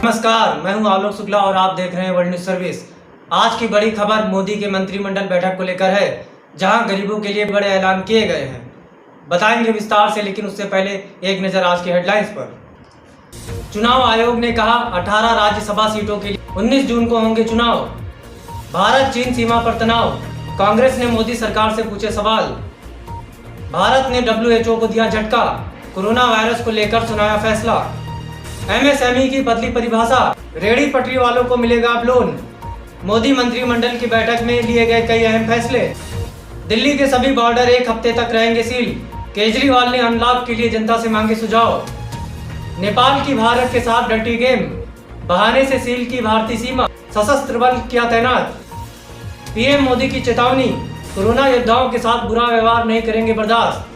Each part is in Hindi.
नमस्कार, मैं हूं आलोक शुक्ला और आप देख रहे हैं वर्ल्ड न्यूज सर्विस। आज की बड़ी खबर मोदी के मंत्रिमंडल बैठक को लेकर है, जहां गरीबों के लिए बड़े ऐलान किए गए हैं। बताएंगे विस्तार से, लेकिन उससे पहले एक नजर आज की हेडलाइंस पर। चुनाव आयोग ने कहा 18 राज्यसभा सीटों के लिए 19 जून को होंगे चुनाव। भारत चीन सीमा पर तनाव, कांग्रेस ने मोदी सरकार से पूछे सवाल। भारत ने WHO को दिया झटका, कोरोना वायरस को लेकर सुनाया फैसला। MSME की बदली परिभाषा, रेहड़ी पटरी वालों को मिलेगा अब लोन। मोदी मंत्रिमंडल की बैठक में लिए गए कई अहम फैसले। दिल्ली के सभी बॉर्डर एक हफ्ते तक रहेंगे सील, केजरीवाल ने अनलॉक के लिए जनता से मांगे सुझाव। नेपाल की भारत के साथ डर्टी गेम, बहाने से सील की भारतीय सीमा, सशस्त्र बल किया तैनात। PM मोदी की चेतावनी, कोरोना योद्धाओं के साथ बुरा व्यवहार नहीं करेंगे बर्दाश्त।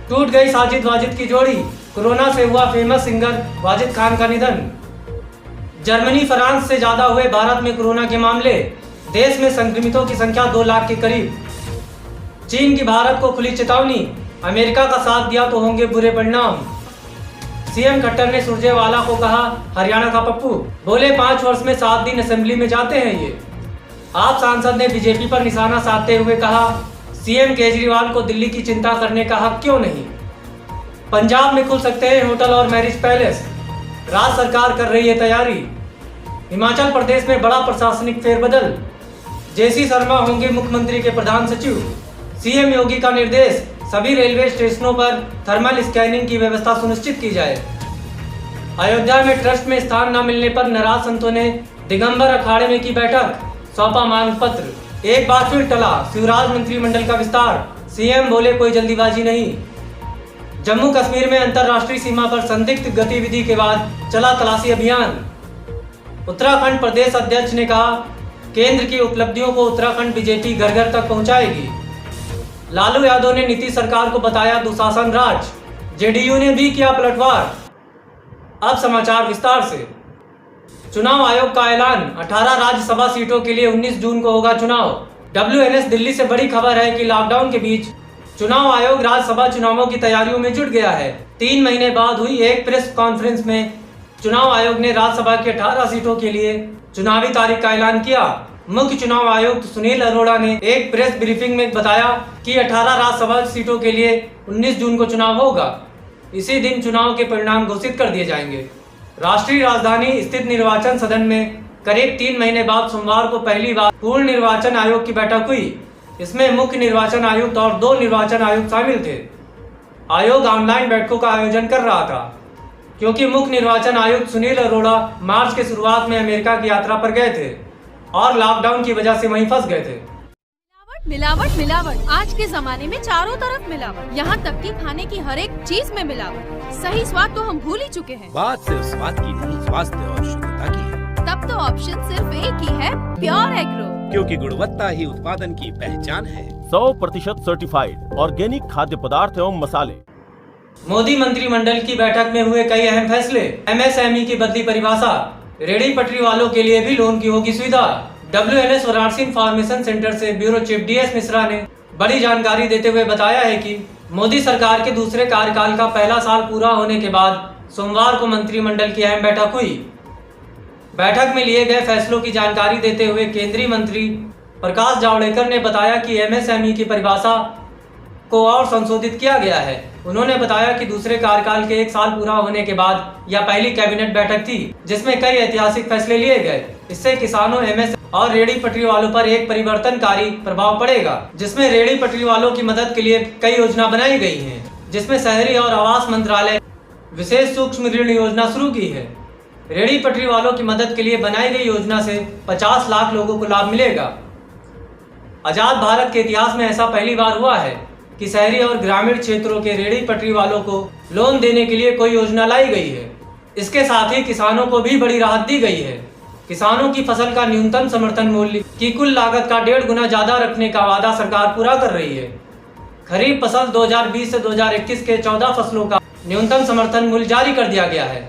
टूट गई साजिद वाजिद की जोड़ी, कोरोना से हुआ फेमस सिंगर वाजिद खान का निधन। जर्मनी फ्रांस से ज्यादा हुए भारत में कोरोना के मामले, देश में संक्रमितों की संख्या 2 लाख के करीब। चीन की भारत को खुली चेतावनी, अमेरिका का साथ दिया तो होंगे बुरे परिणाम। CM खट्टर ने सुरजेवाला को कहा हरियाणा का पप्पू, बोले 5 वर्ष में 7 दिन असेंबली में जाते हैं ये। आप सांसद ने बीजेपी पर निशाना साधते हुए कहा CM केजरीवाल को दिल्ली की चिंता करने का हक क्यों नहीं। पंजाब में खुल सकते हैं होटल और मैरिज पैलेस, राज्य सरकार कर रही है तैयारी। हिमाचल प्रदेश में बड़ा प्रशासनिक फेरबदल, JC शर्मा होंगे मुख्यमंत्री के प्रधान सचिव। CM योगी का निर्देश, सभी रेलवे स्टेशनों पर थर्मल स्कैनिंग की व्यवस्था सुनिश्चित की जाए। अयोध्या में ट्रस्ट में स्थान न मिलने पर नाराज संतों ने दिगंबर अखाड़े में की बैठक, सौंपा मांग पत्र। एक बार फिर टला शिवराज मंत्रिमंडल का विस्तार, CM बोले कोई जल्दीबाजी नहीं। जम्मू कश्मीर में अंतर्राष्ट्रीय सीमा पर संदिग्ध गतिविधि के बाद चला तलाशी अभियान। उत्तराखंड प्रदेश अध्यक्ष ने कहा केंद्र की उपलब्धियों को उत्तराखंड बीजेपी घर घर तक पहुंचाएगी। लालू यादव ने नीतीश सरकार को बताया दुशासन राज, JDU ने भी किया पलटवार। अब समाचार विस्तार से। चुनाव आयोग का ऐलान, 18 राज्यसभा सीटों के लिए 19 जून को होगा चुनाव। WNS दिल्ली से बड़ी खबर है कि लॉकडाउन के बीच चुनाव आयोग राज्यसभा चुनावों की तैयारियों में जुट गया है। 3 महीने बाद हुई एक प्रेस कॉन्फ्रेंस में चुनाव आयोग ने राज्यसभा की 18 सीटों के लिए चुनावी तारीख का ऐलान किया। मुख्य चुनाव आयुक्त सुनील अरोड़ा ने एक प्रेस ब्रीफिंग में बताया कि 18 राज्यसभा सीटों के लिए 19 जून को चुनाव होगा। इसी दिन चुनाव के परिणाम घोषित कर दिए जाएंगे। राष्ट्रीय राजधानी स्थित निर्वाचन सदन में करीब 3 महीने बाद सोमवार को पहली बार पूर्ण निर्वाचन आयोग की बैठक हुई। इसमें मुख्य निर्वाचन आयुक्त और 2 निर्वाचन आयुक्त शामिल थे। आयोग ऑनलाइन बैठकों का आयोजन कर रहा था क्योंकि मुख्य निर्वाचन आयुक्त सुनील अरोड़ा मार्च के शुरुआत में अमेरिका की यात्रा पर गए थे और लॉकडाउन की वजह से वहीं फंस गए थे। मिलावट मिलावट, आज के जमाने में चारों तरफ मिलावट, यहाँ तक कि खाने की हर एक चीज में मिलावट। सही स्वाद तो हम भूल ही चुके हैं। बात सिर्फ स्वाद की नहीं, स्वास्थ्य और शुद्धता की है। तब तो ऑप्शन सिर्फ एक ही है, प्योर एग्रो, क्योंकि गुणवत्ता ही उत्पादन की पहचान है। 100% सर्टिफाइड ऑर्गेनिक खाद्य पदार्थ एवं मसाले। मोदी मंत्रिमंडल की बैठक में हुए कई अहम फैसले। MSME की बदली परिभाषा, रेहड़ी पटरी वालों के लिए भी लोन की होगी सुविधा। WNS वाराणसी इंफॉर्मेशन सेंटर से ब्यूरो चीफ DS मिश्रा ने बड़ी जानकारी देते हुए बताया है कि मोदी सरकार के दूसरे कार्यकाल का पहला साल पूरा होने के बाद सोमवार को मंत्रिमंडल की अहम बैठक हुई। बैठक में लिए गए फैसलों की जानकारी देते हुए केंद्रीय मंत्री प्रकाश जावड़ेकर ने बताया कि MSME की परिभाषा को और संशोधित किया गया है। उन्होंने बताया कि दूसरे कार्यकाल के 1 साल पूरा होने के बाद यह पहली कैबिनेट बैठक थी जिसमें कई ऐतिहासिक फैसले लिए गए। इससे किसानों, MS और रेहड़ी पटरी वालों पर एक परिवर्तनकारी प्रभाव पड़ेगा, जिसमें रेहड़ी पटरी वालों की मदद के लिए कई योजना बनाई गई हैं, जिसमें शहरी और आवास मंत्रालय विशेष सूक्ष्म ऋण योजना शुरू की है। रेहड़ी पटरी वालों की मदद के लिए बनाई गई योजना से 50 लाख लोगों को लाभ मिलेगा। आजाद भारत के इतिहास में ऐसा पहली बार हुआ है कि शहरी और ग्रामीण क्षेत्रों के रेहड़ी पटरी वालों को लोन देने के लिए कोई योजना लाई गई है। इसके साथ ही किसानों को भी बड़ी राहत दी गई है। किसानों की फसल का न्यूनतम समर्थन मूल्य की कुल लागत का 1.5 गुना ज्यादा रखने का वादा सरकार पूरा कर रही है। खरीफ फसल 2020 से 2021 के 14 फसलों का न्यूनतम समर्थन मूल्य जारी कर दिया गया है।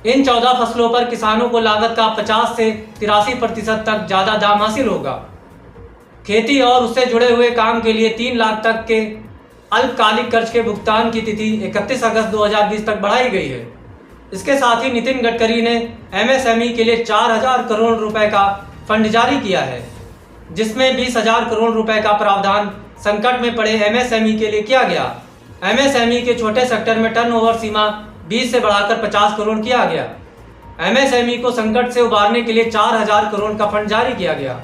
इन 14 फसलों पर किसानों को लागत का 50 से 83% तक ज्यादा दाम हासिल होगा। खेती और उससे जुड़े हुए काम के लिए 3 लाख तक के अल्पकालिक कर्ज के भुगतान की तिथि 31 अगस्त 2020 तक बढ़ाई गई है। इसके साथ ही नितिन गडकरी ने एमएसएमई के लिए 4000 करोड़ रुपए का फंड जारी किया है, जिसमें 20,000 करोड़ रुपए का प्रावधान संकट में पड़े एमएसएमई के लिए किया गया। एमएसएमई के छोटे सेक्टर में टर्नओवर सीमा 20 से बढ़ाकर 50 करोड़ किया गया। एमएसएमई को संकट से उबारने के लिए 4000 करोड़ का फंड जारी किया गया।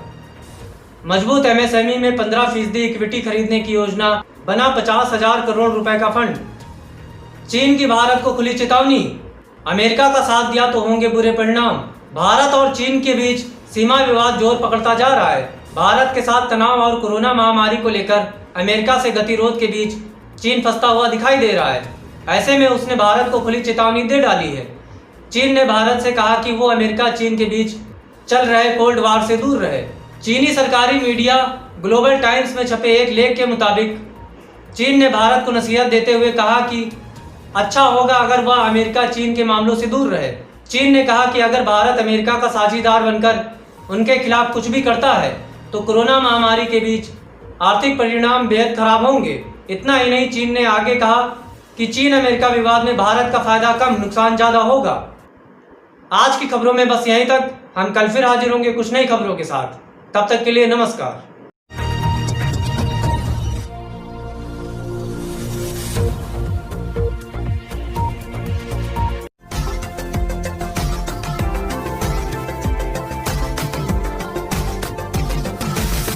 मजबूत एमएसएमई में 15% इक्विटी खरीदने की योजना, बना 50,000 करोड़ रुपए का फंड। चीन की भारत को खुली चेतावनी, अमेरिका का साथ दिया तो होंगे बुरे परिणाम। भारत और चीन के बीच सीमा विवाद जोर पकड़ता जा रहा है। भारत के साथ तनाव और कोरोना महामारी को लेकर अमेरिका से गतिरोध के बीच चीन फंसता हुआ दिखाई दे रहा है। ऐसे में उसने भारत को खुली चेतावनी दे डाली है। चीन ने भारत से कहा कि वो अमेरिका चीन के बीच चल रहे कोल्ड वार से दूर रहे। चीनी सरकारी मीडिया ग्लोबल टाइम्स में छपे एक लेख के मुताबिक चीन ने भारत को नसीहत देते हुए कहा कि अच्छा होगा अगर वह अमेरिका चीन के मामलों से दूर रहे। चीन ने कहा कि अगर भारत अमेरिका का साझीदार बनकर उनके खिलाफ कुछ भी करता है तो कोरोना महामारी के बीच आर्थिक परिणाम बेहद खराब होंगे। इतना ही नहीं, चीन ने आगे कहा कि चीन अमेरिका विवाद में भारत का फायदा कम, नुकसान ज्यादा होगा। आज की खबरों में बस यहीं तक। हम कल फिर हाजिर होंगे कुछ नई खबरों के साथ। तब तक के लिए नमस्कार।